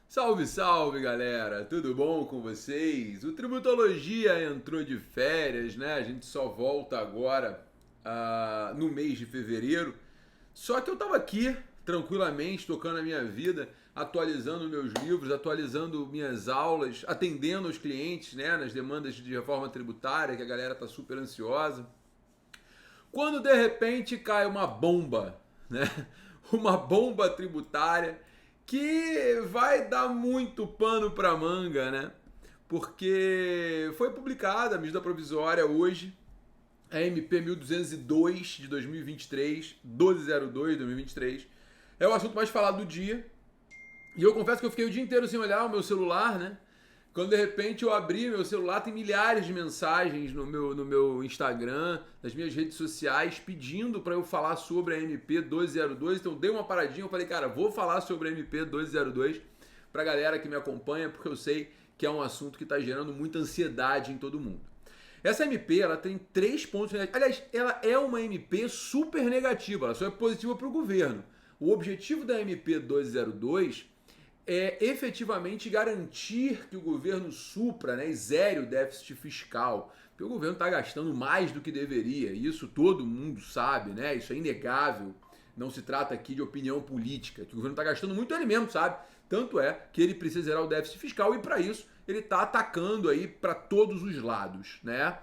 Salve, salve, galera! Tudo bom com vocês? O Tributologia entrou de férias, né? A gente só volta agora no mês de fevereiro. Só que eu tava aqui, tranquilamente, tocando a minha vida, atualizando meus livros, atualizando minhas aulas, atendendo os clientes, né? Nas demandas de reforma tributária, que a galera tá super ansiosa. Quando de repente cai uma bomba, né? Uma bomba tributária que vai dar muito pano para manga, né? Porque foi publicada a medida provisória hoje, a MP 1202 de 2023, 1202 de 2023. É o assunto mais falado do dia. E eu confesso que eu fiquei o dia inteiro sem olhar o meu celular, né? Quando de repente eu abri meu celular, tem milhares de mensagens no meu Instagram, nas minhas redes sociais, pedindo para eu falar sobre a MP 1202. Então eu dei uma paradinha, eu falei, cara, vou falar sobre a MP 1202 para a galera que me acompanha, porque eu sei que é um assunto que está gerando muita ansiedade em todo mundo. Essa MP, ela tem 3 pontos negativos. Aliás, ela é uma MP super negativa, ela só é positiva para o governo. O objetivo da MP 1202 é efetivamente garantir que o governo supra, né, e zere o déficit fiscal. Porque o governo está gastando mais do que deveria, e isso todo mundo sabe, né? Isso é inegável. Não se trata aqui de opinião política, que o governo está gastando muito ele mesmo, sabe? Tanto é que ele precisa zerar o déficit fiscal e para isso ele está atacando aí para todos os lados, né?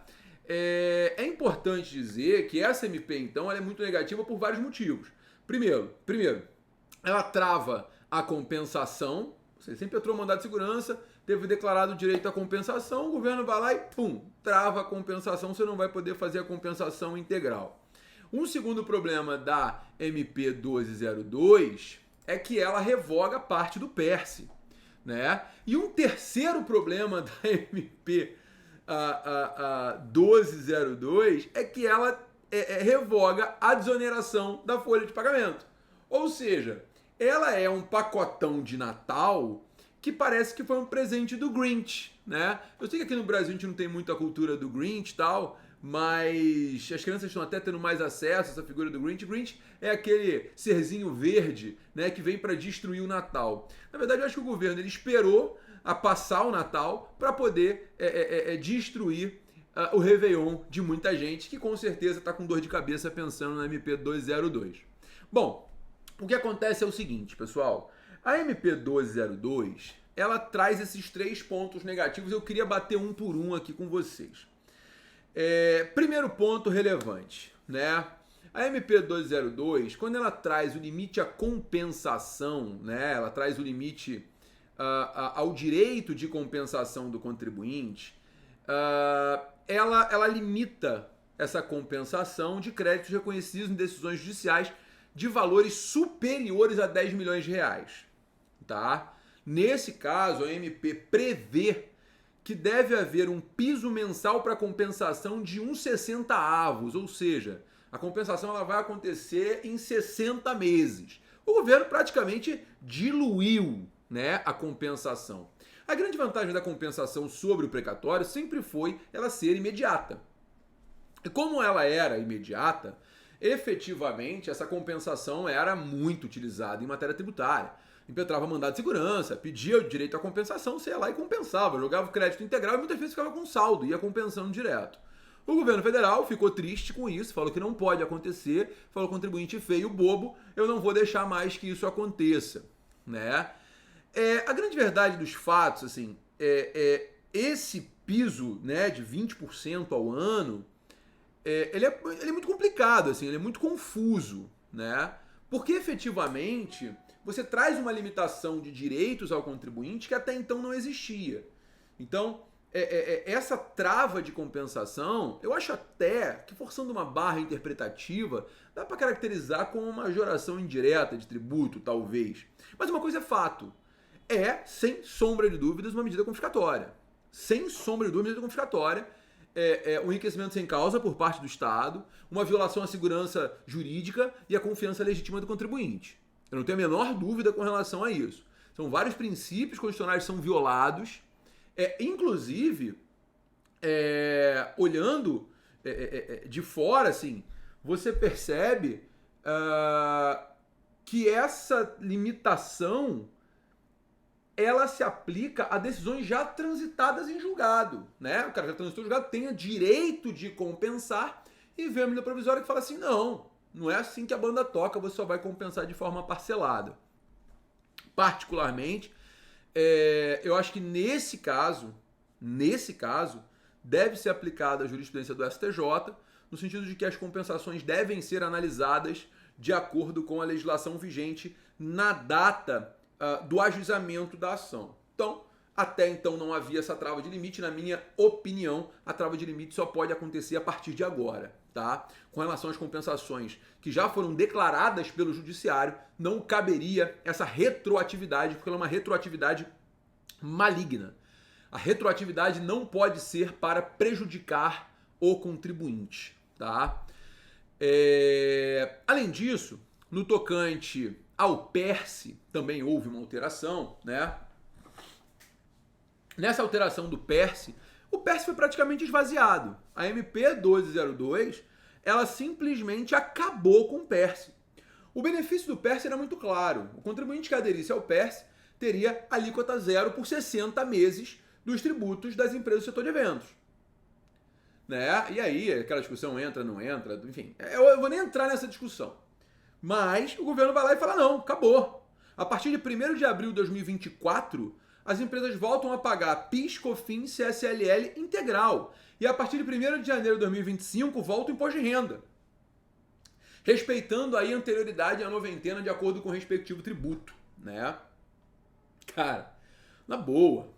É importante dizer que essa MP, então, ela é muito negativa por vários motivos. Primeiro, ela trava a compensação. Você sempre entrou mandado de segurança, teve declarado o direito à compensação, o governo vai lá e pum, trava a compensação, você não vai poder fazer a compensação integral. Um segundo problema da MP 1202 é que ela revoga parte do PERSE, né? E um terceiro problema da MP 1202 é que ela revoga a desoneração da folha de pagamento. Ou seja, ela é um pacotão de Natal que parece que foi um presente do Grinch, né? Eu sei que aqui no Brasil a gente não tem muita cultura do Grinch e tal, mas as crianças estão até tendo mais acesso a essa figura do Grinch. O Grinch é aquele serzinho verde, né, que vem para destruir o Natal. Na verdade, eu acho que o governo ele esperou a passar o Natal para poder destruir o Réveillon de muita gente que com certeza está com dor de cabeça pensando na MP 202. Bom, o que acontece é o seguinte, pessoal. A MP 1202, ela traz esses 3 pontos negativos. Eu queria bater um por um aqui com vocês. Primeiro ponto relevante, né? A MP 202, quando ela traz o limite à compensação, né? Ela traz o limite ao direito de compensação do contribuinte, ela limita essa compensação de créditos reconhecidos em decisões judiciais de valores superiores a 10 milhões de reais. Tá? Nesse caso, a MP prevê que deve haver um piso mensal para compensação de 1,60 avos, ou seja, a compensação ela vai acontecer em 60 meses. O governo praticamente diluiu, né, a compensação. A grande vantagem da compensação sobre o precatório sempre foi ela ser imediata. E como ela era imediata, efetivamente essa compensação era muito utilizada em matéria tributária. Impetrava mandado de segurança, pedia o direito à compensação, você ia lá e compensava, jogava o crédito integral e muitas vezes ficava com saldo, ia compensando direto. O governo federal ficou triste com isso, falou que não pode acontecer, falou contribuinte feio, bobo, eu não vou deixar mais que isso aconteça, né? A grande verdade dos fatos, assim, esse piso, né, de 20% ao ano, ele é muito complicado, assim, ele é muito confuso, né? Porque efetivamente você traz uma limitação de direitos ao contribuinte que até então não existia. Então, essa trava de compensação, eu acho até que, forçando uma barra interpretativa, dá para caracterizar como uma majoração indireta de tributo, talvez. Mas uma coisa é fato, sem sombra de dúvidas, uma medida confiscatória. Sem sombra de dúvidas, uma medida confiscatória. Um enriquecimento sem causa por parte do Estado, uma violação à segurança jurídica e à confiança legítima do contribuinte. Eu não tenho a menor dúvida com relação a isso. São vários princípios constitucionais que são violados, inclusive, olhando de fora, assim, você percebe que essa limitação ela se aplica a decisões já transitadas em julgado, né? O cara já transitou em julgado, tem o direito de compensar, e vem a medida provisória que fala assim, não é assim que a banda toca, você só vai compensar de forma parcelada. Particularmente, eu acho que nesse caso, deve ser aplicada a jurisprudência do STJ, no sentido de que as compensações devem ser analisadas de acordo com a legislação vigente na data do ajuizamento da ação. Então, até então não havia essa trava de limite. Na minha opinião, a trava de limite só pode acontecer a partir de agora, tá? Com relação às compensações que já foram declaradas pelo judiciário, não caberia essa retroatividade, porque ela é uma retroatividade maligna. A retroatividade não pode ser para prejudicar o contribuinte, tá? Além disso, no tocante ao PERSE, também houve uma alteração, né? Nessa alteração do PERSE, o PERSE foi praticamente esvaziado. A MP 1202, ela simplesmente acabou com o PERSE. O benefício do PERSE era muito claro. O contribuinte que aderisse ao PERSE teria alíquota zero por 60 meses dos tributos das empresas do setor de eventos. Né? E aí, aquela discussão entra, não entra, enfim. Eu vou nem entrar nessa discussão. Mas o governo vai lá e fala, não, acabou. A partir de 1º de abril de 2024, as empresas voltam a pagar PIS, COFINS, CSLL integral. E a partir de 1º de janeiro de 2025, volta o imposto de renda. Respeitando aí a anterioridade à noventena de acordo com o respectivo tributo, né? Cara, na boa.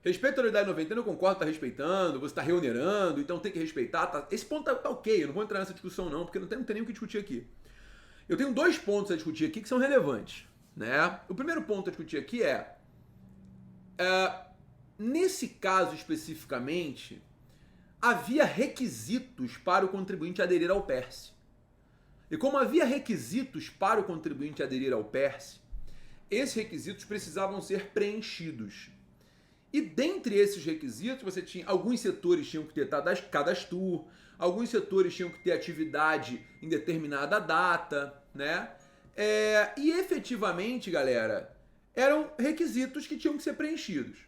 Respeito à anterioridade à noventena, eu concordo, tá respeitando, você tá reonerando, então tem que respeitar. Tá... Esse ponto tá ok, eu não vou entrar nessa discussão não, porque não tem nem o que discutir aqui. Eu tenho 2 pontos a discutir aqui que são relevantes, né? O primeiro ponto a discutir aqui nesse caso especificamente, havia requisitos para o contribuinte aderir ao PERSE. E como havia requisitos para o contribuinte aderir ao PERSE, esses requisitos precisavam ser preenchidos. E dentre esses requisitos, você tinha alguns setores tinham que ter cadastro, alguns setores tinham que ter atividade em determinada data, né? E efetivamente, galera, eram requisitos que tinham que ser preenchidos.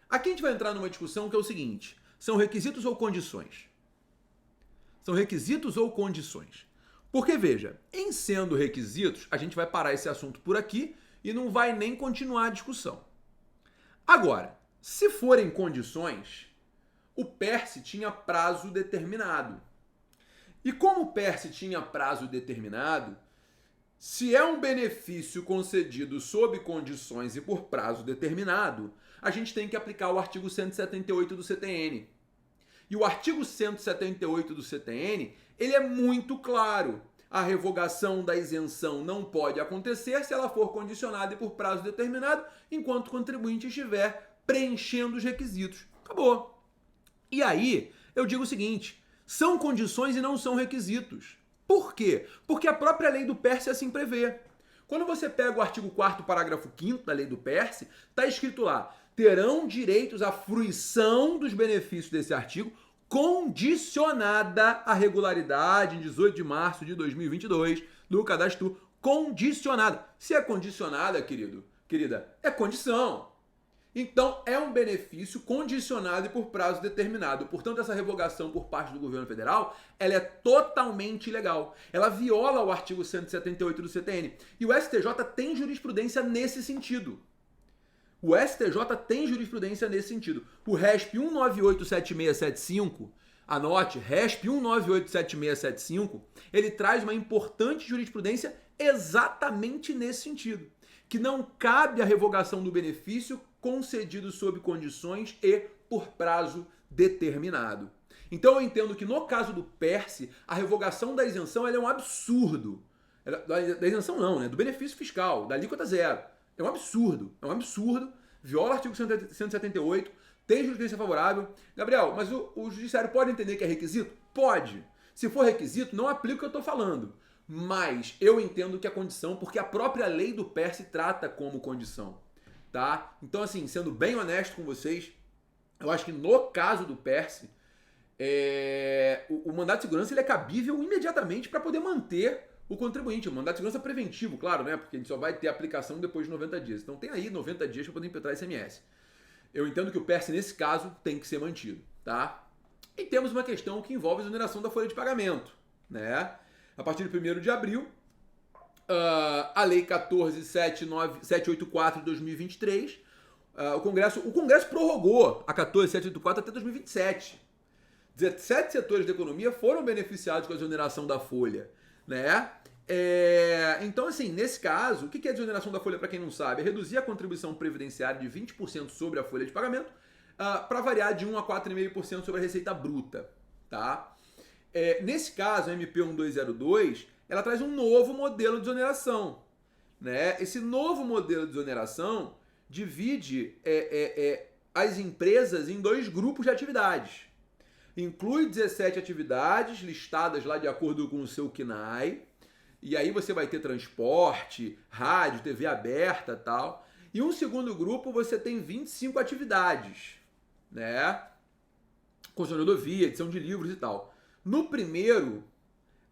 Aqui a gente vai entrar numa discussão que é o seguinte: são requisitos ou condições? São requisitos ou condições? Porque, veja, em sendo requisitos, a gente vai parar esse assunto por aqui e não vai nem continuar a discussão. Agora, se forem condições, o PERSE tinha prazo determinado. E como o PERSE tinha prazo determinado, se é um benefício concedido sob condições e por prazo determinado, a gente tem que aplicar o artigo 178 do CTN. E o artigo 178 do CTN, ele é muito claro. A revogação da isenção não pode acontecer se ela for condicionada e por prazo determinado, enquanto o contribuinte estiver preenchendo os requisitos. Acabou. E aí, eu digo o seguinte, são condições e não são requisitos. Por quê? Porque a própria lei do PERSE assim prevê. Quando você pega o artigo 4º, parágrafo 5º da lei do PERSE, está escrito lá, terão direitos à fruição dos benefícios desse artigo condicionada à regularidade em 18 de março de 2022 do cadastro condicionada. Se é condicionada, querida, é condição. Então, é um benefício condicionado e por prazo determinado. Portanto, essa revogação por parte do governo federal, ela é totalmente ilegal. Ela viola o artigo 178 do CTN. E o STJ tem jurisprudência nesse sentido. O STJ tem jurisprudência nesse sentido. O RESP 1987675, anote, RESP 1987675, ele traz uma importante jurisprudência exatamente nesse sentido. Que não cabe a revogação do benefício concedido sob condições e por prazo determinado. Então eu entendo que no caso do PERSE, a revogação da isenção ela é um absurdo. Da isenção não, né? Do benefício fiscal, da alíquota zero. É um absurdo, viola o artigo 178, tem jurisprudência favorável. Gabriel, mas o judiciário pode entender que é requisito? Pode. Se for requisito, não aplica o que eu estou falando. Mas eu entendo que é condição, porque a própria lei do PERSE trata como condição. Tá? Então, assim, sendo bem honesto com vocês, eu acho que no caso do PERSE, o mandato de segurança ele é cabível imediatamente para poder manter o contribuinte. O mandado de segurança preventivo, claro, né? Porque a gente só vai ter aplicação depois de 90 dias. Então tem aí 90 dias para poder impetrar ICMS. Eu entendo que o PERSE, nesse caso, tem que ser mantido, tá? E temos uma questão que envolve a exoneração da folha de pagamento, né? A partir de 1º de abril, a Lei 14.784 de 2023, o Congresso prorrogou a 14.784 até 2027. 17 setores da economia foram beneficiados com a exoneração da folha, né? Então, assim, nesse caso, o que é a desoneração da folha, para quem não sabe? É reduzir a contribuição previdenciária de 20% sobre a folha de pagamento para variar de 1 a 4,5% sobre a receita bruta, tá? Nesse caso, a MP 1202, ela traz um novo modelo de desoneração, né? Esse novo modelo de desoneração divide as empresas em 2 grupos de atividades. Inclui 17 atividades listadas lá de acordo com o seu CNAE, e aí você vai ter transporte, rádio, TV aberta e tal. E um segundo grupo você tem 25 atividades, né? Construção de rodovia, edição de livros e tal. No primeiro,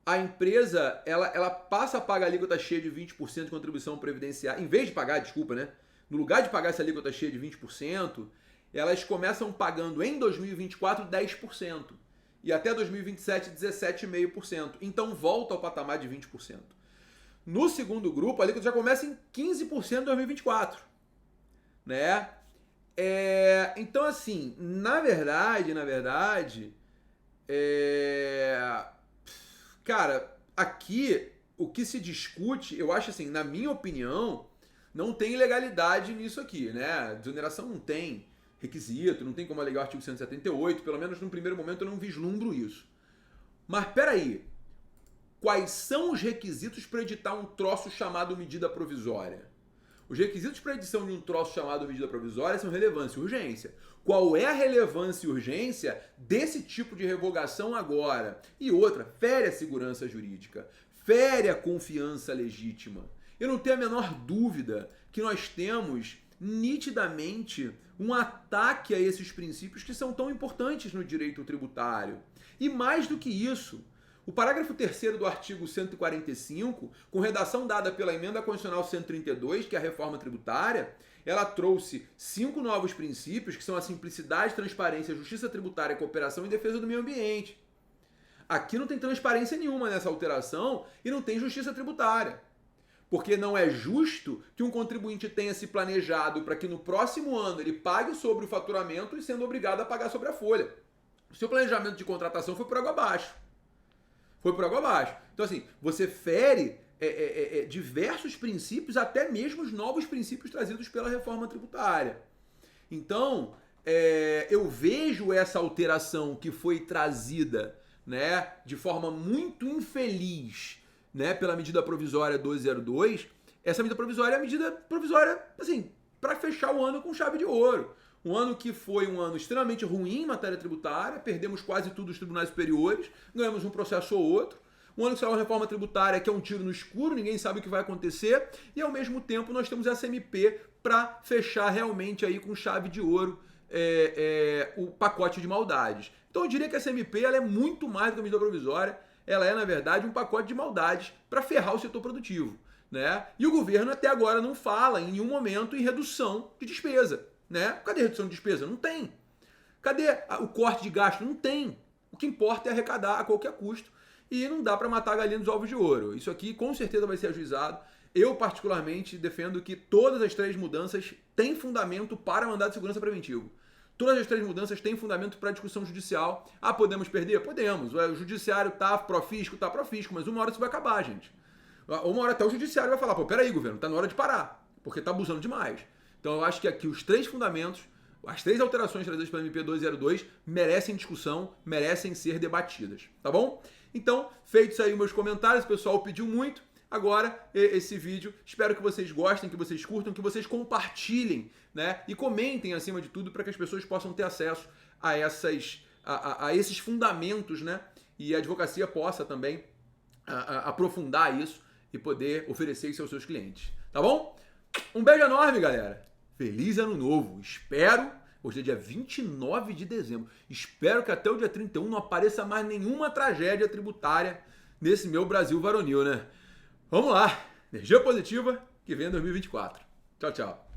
a empresa ela passa a pagar a alíquota cheia de 20% de contribuição previdenciária, em vez de pagar, desculpa, né? No lugar de pagar essa alíquota cheia de 20%, elas começam pagando em 2024 10%. E até 2027, 17,5%. Então volta ao patamar de 20%. No segundo grupo, a alíquota já começa em 15% em 2024. Né? Então, assim, na verdade, cara, aqui o que se discute, eu acho assim, na minha opinião, não tem ilegalidade nisso aqui, né? Desoneração não tem requisito, não tem como alegar o artigo 178, pelo menos no primeiro momento eu não vislumbro isso. Mas peraí, quais são os requisitos para editar um troço chamado medida provisória? Os requisitos para edição de um troço chamado medida provisória são relevância e urgência. Qual é a relevância e urgência desse tipo de revogação agora? E outra, fere a segurança jurídica, fere a confiança legítima. Eu não tenho a menor dúvida que nós temos nitidamente um ataque a esses princípios que são tão importantes no direito tributário. E mais do que isso, o parágrafo 3º do artigo 145, com redação dada pela Emenda Constitucional 132, que é a reforma tributária, ela trouxe 5 novos princípios, que são a simplicidade, transparência, justiça tributária, cooperação e defesa do meio ambiente. Aqui não tem transparência nenhuma nessa alteração e não tem justiça tributária. Porque não é justo que um contribuinte tenha se planejado para que no próximo ano ele pague sobre o faturamento e sendo obrigado a pagar sobre a folha. O seu planejamento de contratação foi por água abaixo. Foi por água abaixo. Então, assim, você fere diversos princípios, até mesmo os novos princípios trazidos pela reforma tributária. Então, eu vejo essa alteração que foi trazida, né, de forma muito infeliz, né, pela medida provisória 1202, essa medida provisória é a medida provisória, assim, para fechar o ano com chave de ouro. Um ano que foi um ano extremamente ruim em matéria tributária, perdemos quase tudo os tribunais superiores, ganhamos um processo ou outro. Um ano que saiu uma reforma tributária que é um tiro no escuro, ninguém sabe o que vai acontecer, e ao mesmo tempo nós temos essa MP para fechar realmente aí com chave de ouro o pacote de maldades. Então eu diria que essa MP ela é muito mais do que a medida provisória, ela é, na verdade, um pacote de maldades para ferrar o setor produtivo, né? E o governo até agora não fala em nenhum momento em redução de despesa, né? Cadê a redução de despesa? Não tem. Cadê o corte de gasto? Não tem. O que importa é arrecadar a qualquer custo e não dá para matar a galinha dos ovos de ouro. Isso aqui com certeza vai ser ajuizado. Eu, particularmente, defendo que todas as 3 mudanças têm fundamento para mandado de segurança preventivo. Todas as 3 mudanças têm fundamento para discussão judicial. Ah, podemos perder? Podemos. O judiciário tá pró-fisco, mas uma hora isso vai acabar, gente. Uma hora até o judiciário vai falar, pô, peraí, governo, tá na hora de parar, porque tá abusando demais. Então eu acho que aqui os 3 fundamentos, as 3 alterações trazidas pela MP 202 merecem discussão, merecem ser debatidas, tá bom? Então, feitos aí os meus comentários, o pessoal pediu muito. Agora, esse vídeo, espero que vocês gostem, que vocês curtam, que vocês compartilhem, né? E comentem, acima de tudo, para que as pessoas possam ter acesso a esses fundamentos, né? E a advocacia possa também aprofundar isso e poder oferecer isso aos seus clientes. Tá bom? Um beijo enorme, galera! Feliz Ano Novo! Espero, hoje é dia 29 de dezembro, espero que até o dia 31 não apareça mais nenhuma tragédia tributária nesse meu Brasil varonil, né? Vamos lá, energia positiva que vem em 2024. Tchau, tchau.